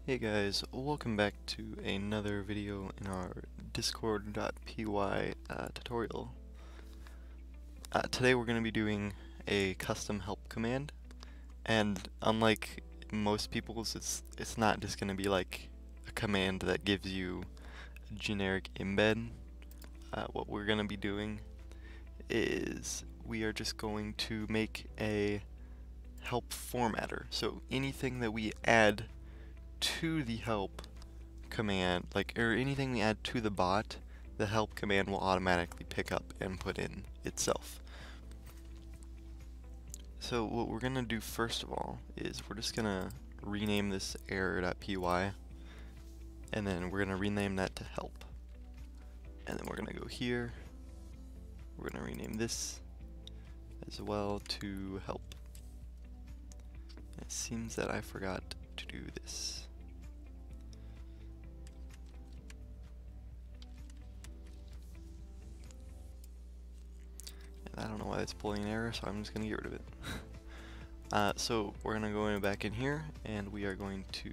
Hey guys, welcome back to another video in our discord.py tutorial. Today we're going to be doing a custom help command, and unlike most people's, it's not just going to be like a command that gives you a generic embed. What we're going to be doing is we are just going to make a help formatter. So anything that we add to the help command, or anything we add to the bot, the help command will automatically pick up and put in itself. So what we're gonna do first of all is we're just gonna rename this error.py, and then we're gonna rename that to help. And then we're gonna go here, we're gonna rename this as well to help. It seems that I forgot to do this. I don't know why it's pulling an error, so I'm just going to get rid of it. So we're going to go back in here, and we are going to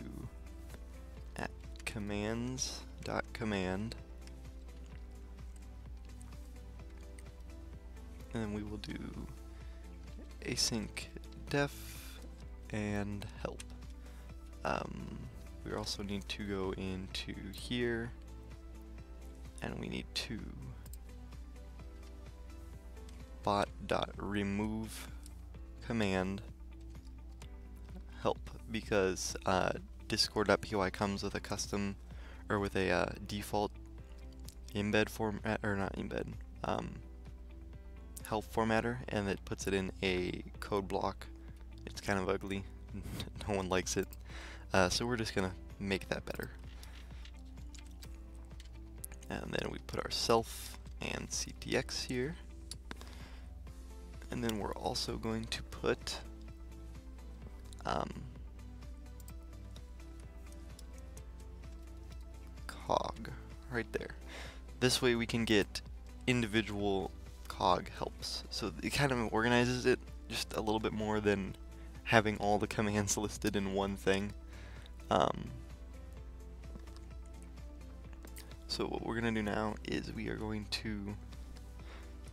at commands.command, and then we will do async def and help. We also need to go into here, and we need to bot.remove command help, because discord.py comes with a custom, or with a default embed format, or not embed, help formatter, and it puts it in a code block. It's kind of ugly. No one likes it. So we're just gonna make that better. And then we put our self and ctx here. And then we're also going to put cog right there. This way we can get individual cog helps. So it kind of organizes it just a little bit more than having all the commands listed in one thing. So what we're going to do now is we are going to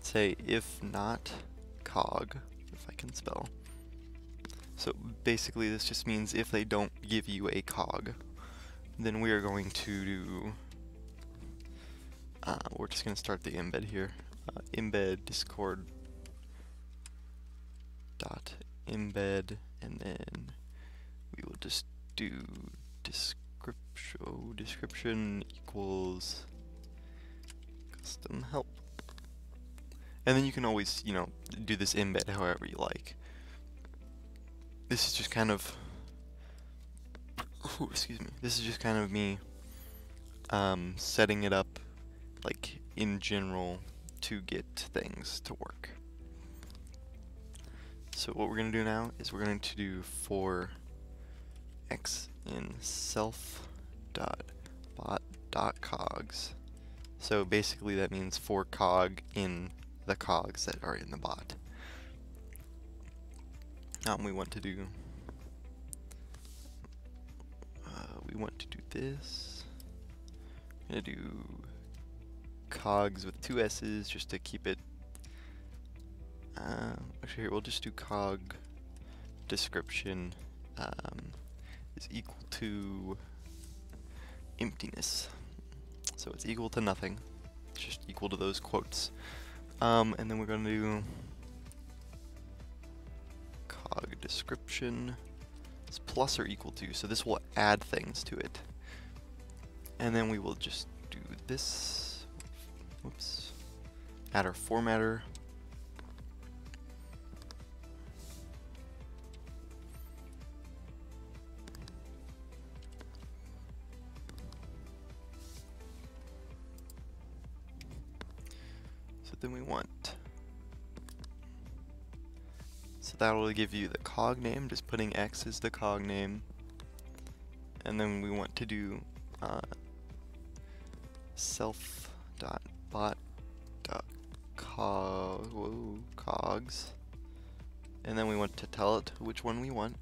say if not cog, if I can spell. So basically this just means if they don't give you a cog, then we are going to do, we're just going to start the embed here. Embed discord dot embed, and then we will just do description equals custom help. And then you can always, do this embed however you like. This is just kind of, excuse me, this is just kind of me setting it up, like, in general, to get things to work. So what we're going to do now is we're going to do for x in self.bot.cogs. So basically that means for cog in the cogs that are in the bot. We want to do this. I'm gonna do cogs with 2 s's just to keep it. Actually, here we'll just do cog description is equal to emptiness. So it's equal to nothing. It's just equal to those quotes. And then we're going to do cog description is plus or equal to, so this will add things to it. And then we will just do this, whoops, add our formatter. Then we want, so that will give you the cog name, just putting x as the cog name, and then we want to do self.bot.cogs, and then we want to tell it which one we want,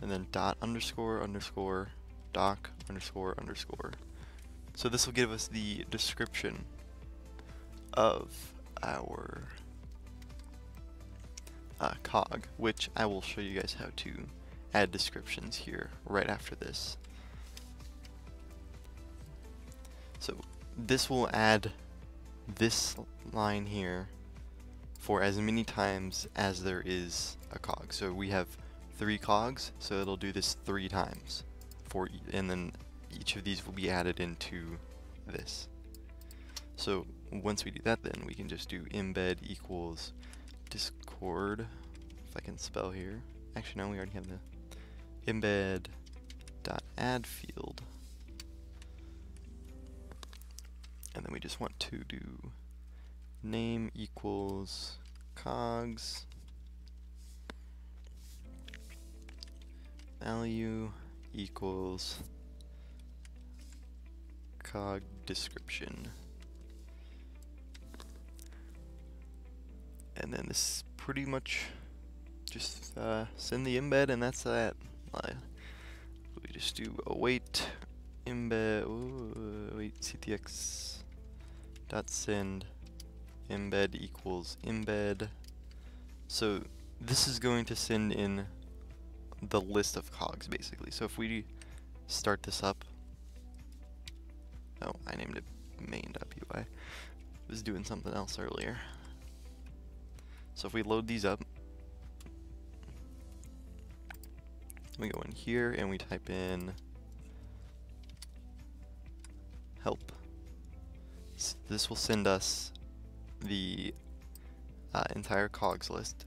and then dot underscore underscore doc underscore underscore. So this will give us the description of our cog, which I will show you guys how to add descriptions here right after this. So this will add this line here for as many times as there is a cog. So we have 3 cogs, so it'll do this 3 times and then each of these will be added into this. So once we do that, then we can just do embed equals discord, if I can spell here. Actually, no, we already have the embed dot add field, and then we just want to do name equals cogs, value equals cog description. And then this pretty much just send the embed, and that's that. We just do await embed, await ctx dot send embed equals embed. So this is going to send in the list of cogs basically. So if we start this up, oh, I named it main.py. I was doing something else earlier. So if we load these up, we go in here and we type in help. So this will send us the entire cogs list,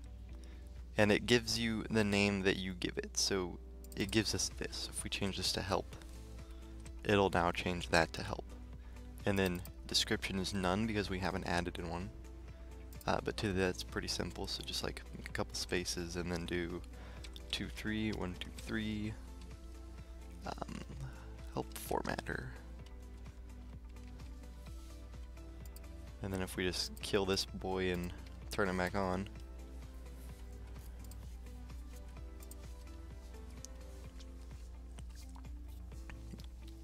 and it gives you the name that you give it. So it gives us this. If we change this to help, it'll now change that to help. And then description is none because we haven't added in one. But to that, it's pretty simple. So just like make a couple spaces and then do 2, 3, 1, 2, 3. Help formatter. And then if we just kill this boy and turn him back on,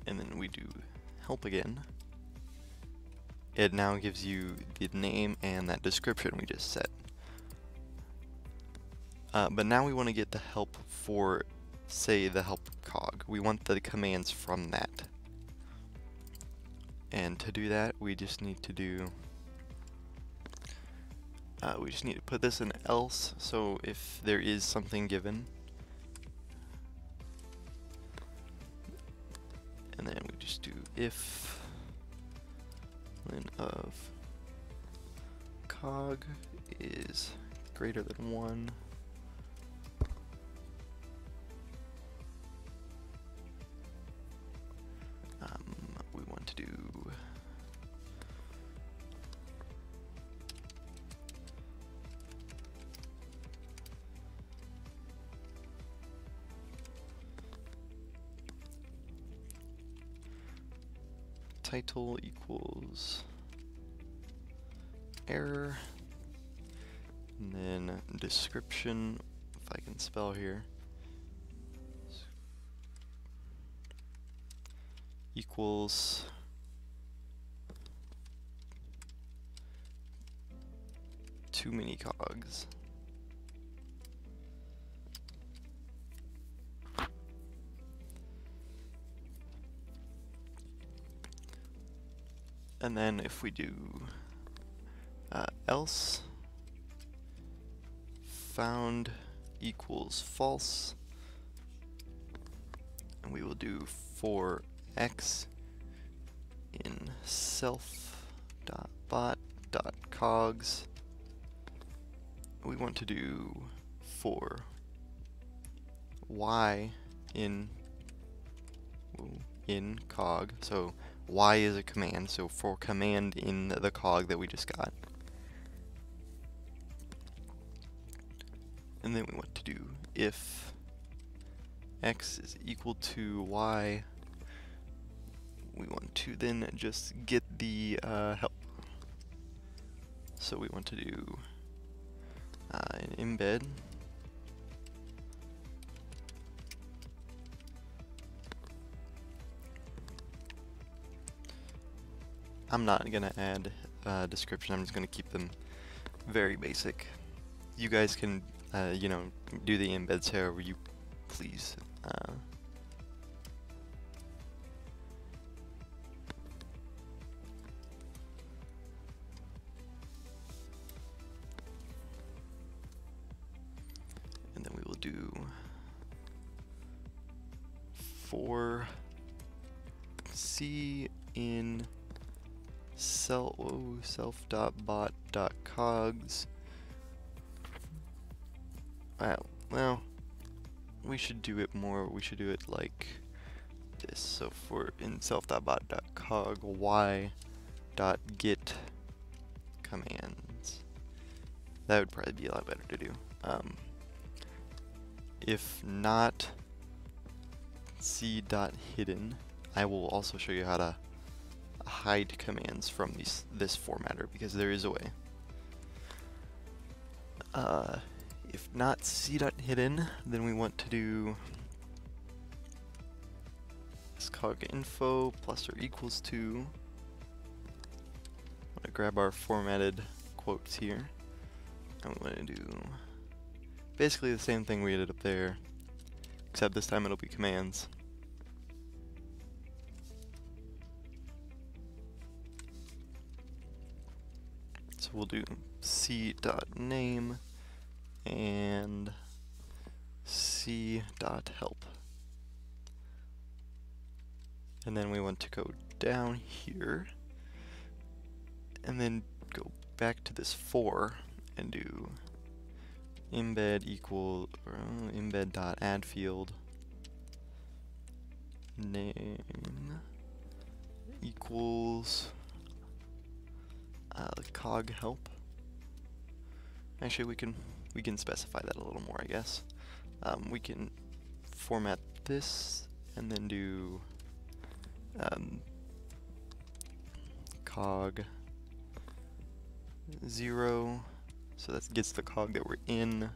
and then we do help again, it now gives you the name and that description we just set. But now we want to get the help for, say, the help cog. We want the commands from that. And to do that, we just need to do, we just need to put this in else. So if there is something given, and then we just do if ln of cog is greater than 1. We want to do title equals error, and then description, if I can spell here, equals too many cogs. And then if we do else found equals false, and we will do for x in self.bot.cogs, we want to do for y in cog. So y is a command, so for command in the cog that we just got. And then we want to do if x is equal to y, we want to then just get the help. So we want to do an embed I'm not gonna add description. I'm just gonna keep them very basic. You guys can, you know, do the embeds however you please. And then we will do for C in self.bot.cogs. Well, we should do it more. We should do it like this. So for in self.bot.cog y.get commands. That would probably be a lot better to do. If not c.hidden, I will also show you how to hide commands from this formatter, because there is a way. If not c.hidden, then we want to do cog info plus or equals to. I'm going to grab our formatted quotes here, and we want to do basically the same thing we did up there, except this time it'll be commands. So we'll do c.name and c.help. And then we want to go down here and then go back to this for and do embed equal or embed.add field name equals cog help. Actually, we can specify that a little more, I guess. We can format this and then do cog 0, so that gets the cog that we're in,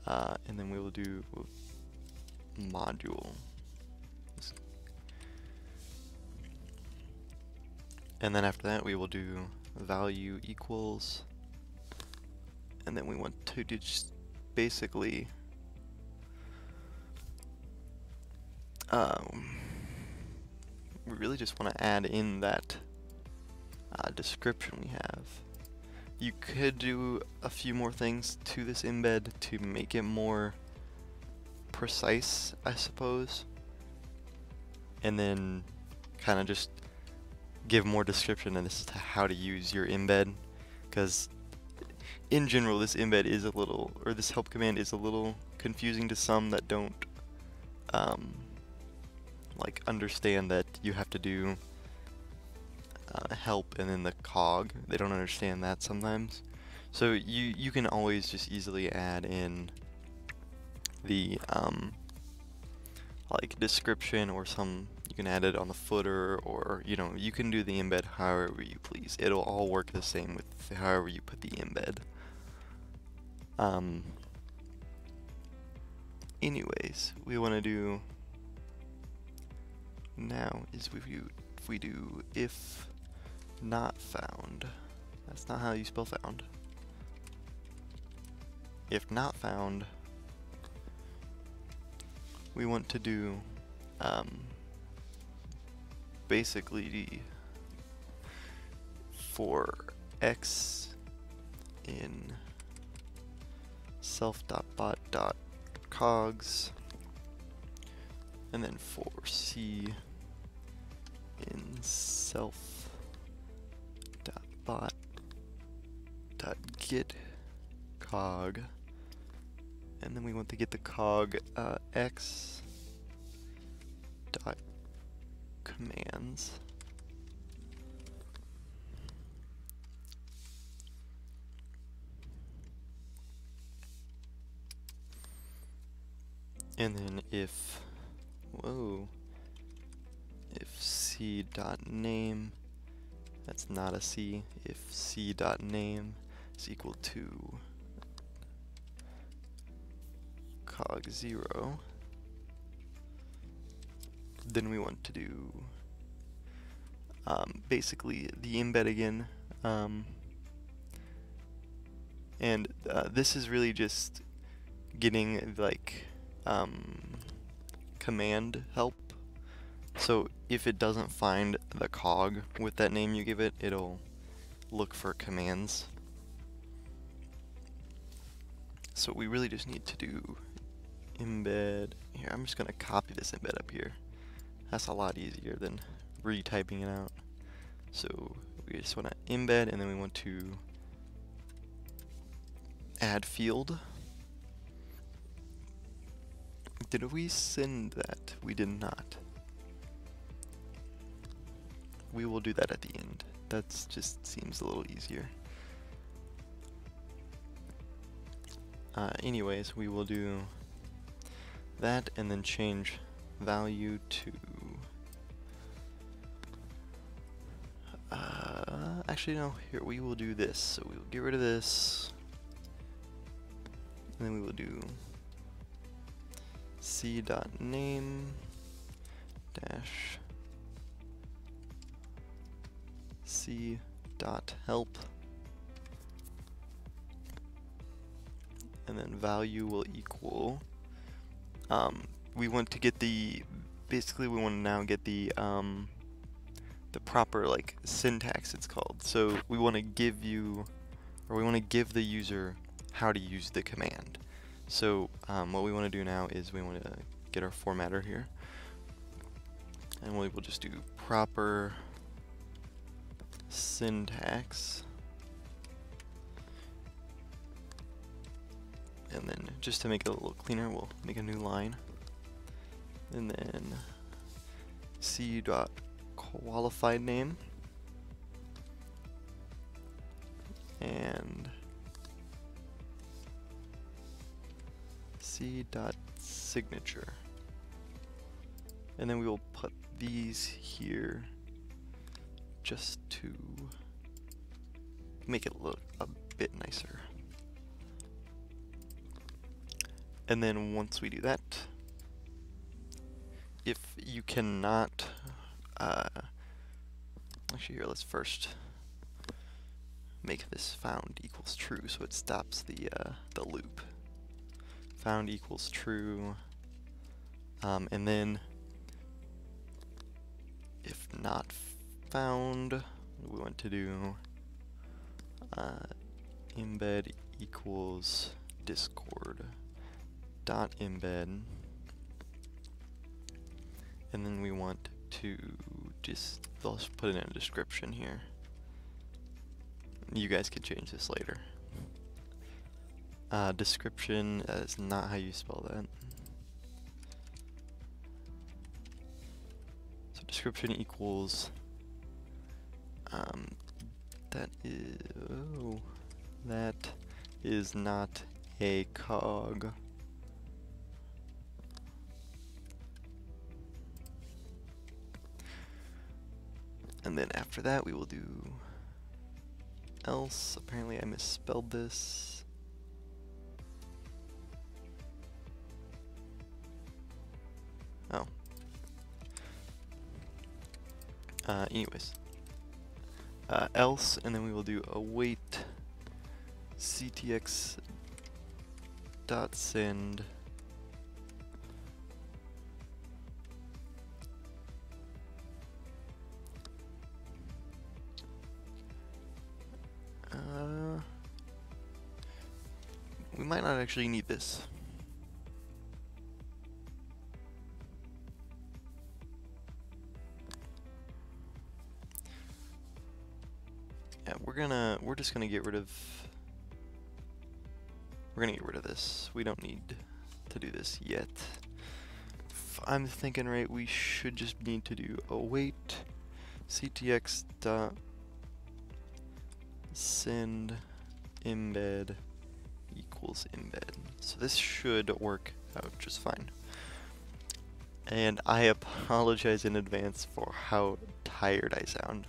and then we will do module. And then after that we will do value equals, and then we want to just basically we really just want to add in that description we have. You could do a few more things to this embed to make it more precise, I suppose, and then kind of just give more description as to how to use your embed, because in general this embed is a little, or this help command is a little confusing to some that don't like understand that you have to do help and then the cog. They don't understand that sometimes. So you can always just easily add in the like description, or you can add it on the footer, or you know, you can do the embed however you please. It'll all work the same with however you put the embed. Anyways, we want to do now is if we do if not found. That's not how you spell found. If not found, we want to do basically for x in self.bot.cogs, and then for c in self.bot.get cog, and then we want to get the cog x dot commands. And then if c dot name, that's not a c, if c dot name is equal to cog 0, then we want to do basically the embed again. And this is really just getting like command help. So if it doesn't find the cog with that name you give it, it'll look for commands. So we really just need to do embed. Here, I'm just gonna copy this embed up here. That's a lot easier than retyping it out. So we just want to embed, and then we want to add field. Did we send that? We did not. We will do that at the end. That just seems a little easier. Anyways, we will do that and then change value to actually no, here we will do this. So we will get rid of this, and then we will do c.name dash c.help, and then value will equal we want to get the basically we want to now get the proper like syntax, it's called. So we want to give you, or we want to give the user how to use the command. So what we want to do now is we want to get our formatter here, and we will just do proper syntax, and then just to make it a little cleaner, we'll make a new line, and then c.qualified name and c.signature, and then we will put these here just to make it look a bit nicer. And then once we do that, if you cannot actually here, let's first make this found equals true so it stops the loop. Found equals true, and then if not found, we want to do embed equals discord dot embed, and then we want to just, I'll just put it in a description here. You guys can change this later. Description is not how you spell that. So description equals that is not a cog. And then after that we will do else. Apparently I misspelled this. Oh. Anyways. Else, and then we will do await ctx dot send we might not actually need this. Yeah, we're just gonna get rid of this. We don't need to do this yet. I'm thinking right, we should just need to do await ctx dot send embed equals embed. So this should work out just fine. And I apologize in advance for how tired I sound.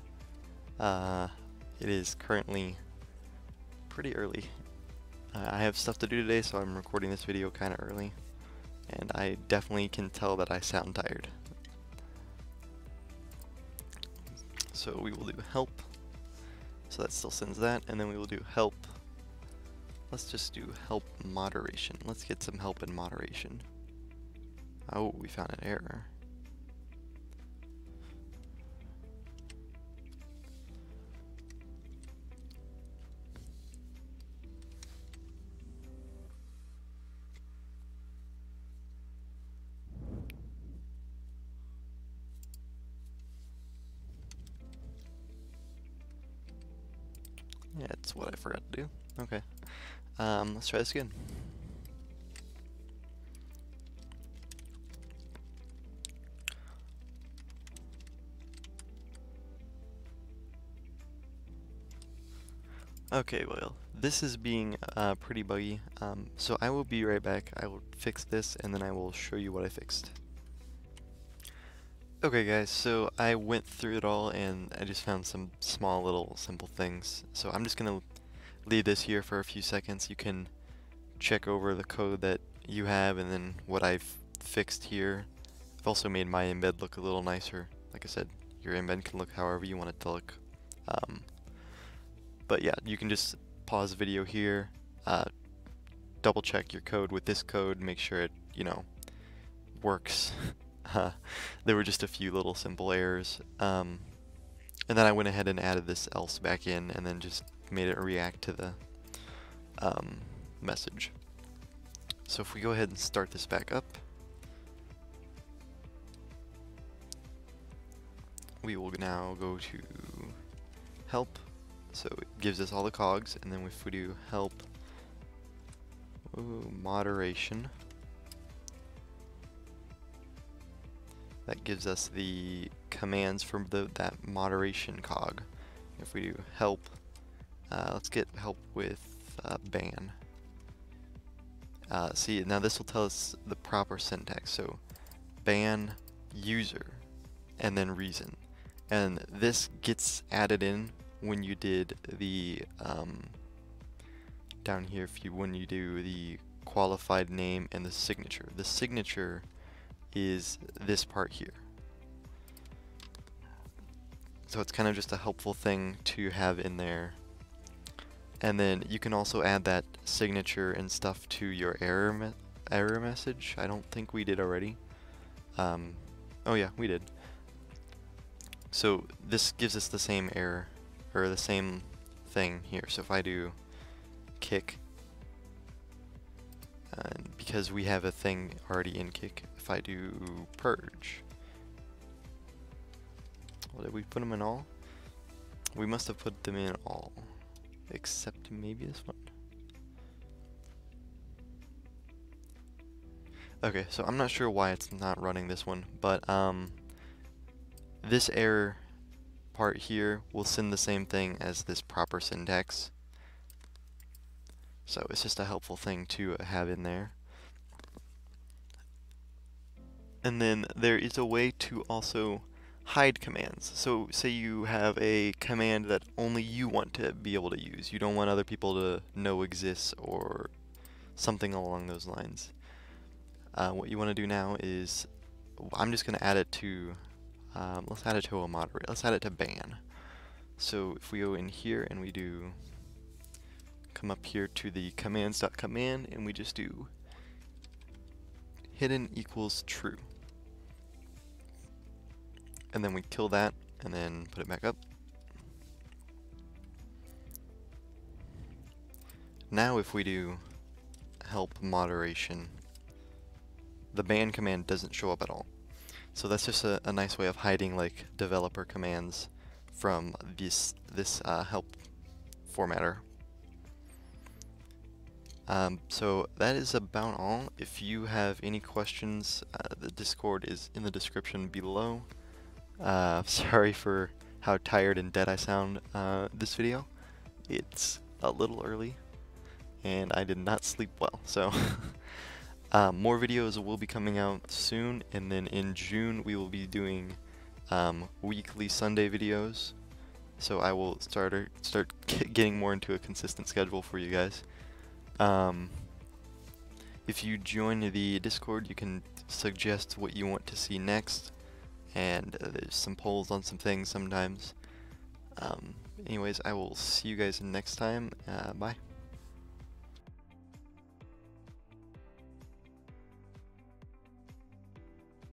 It is currently pretty early. I have stuff to do today, so I'm recording this video kind of early. And I definitely can tell that I sound tired. So we will do help. So that still sends that, and then we will do help. Let's just do help moderation. Let's get some help in moderation. Oh, we found an error. Yeah, it's what I forgot to do. Okay. Let's try this again. Okay, well, this is being pretty buggy, so I will be right back. I will fix this, and then I will show you what I fixed. Okay guys, so I went through it all, and I just found some small little simple things. So I'm just going to leave this here for a few seconds. You can check over the code that you have, and then what I've fixed here. I've also made my embed look a little nicer. Like I said, your embed can look however you want it to look. But yeah, you can just pause the video here, double check your code with this code, make sure it, works. There were just a few little simple errors. And then I went ahead and added this else back in, and then just made it react to the message. So if we go ahead and start this back up, we will now go to help. So it gives us all the cogs, and then if we do help moderation, that gives us the commands from that moderation cog. If we do help, let's get help with ban. See, now this will tell us the proper syntax. So ban user and then reason, and this gets added in when you did the down here, when you do the qualified name and the signature. The signature is this part here. So it's kind of just a helpful thing to have in there. And then you can also add that signature and stuff to your error message. I don't think we did already. Oh yeah, we did. So this gives us the same error, or the same thing here. So if I do kick, because we have a thing already in kick, if I do purge, well, did we put them in all? We must have put them in all, except maybe this one. Okay, so I'm not sure why it's not running this one, but this error part here will send the same thing as this proper syntax. So it's just a helpful thing to have in there. And then there is a way to also hide commands. So say you have a command that only you want to be able to use. You don't want other people to know exists, or something along those lines. What you want to do now is, I'm just going to add it to, let's add it to a moderate. Let's add it to ban. So if we go in here and we do, come up here to the commands.command, and we just do hidden equals true. And then we kill that, and then put it back up. Now if we do help moderation, the ban command doesn't show up at all. So that's just a nice way of hiding like developer commands from this help formatter. So that is about all. If you have any questions, the Discord is in the description below. Sorry for how tired and dead I sound this video. It's a little early, and I did not sleep well, so more videos will be coming out soon, and then in June we will be doing weekly Sunday videos. So I will start getting more into a consistent schedule for you guys. If you join the Discord, you can suggest what you want to see next, and there's some polls on some things sometimes. Anyways, I will see you guys next time. Bye.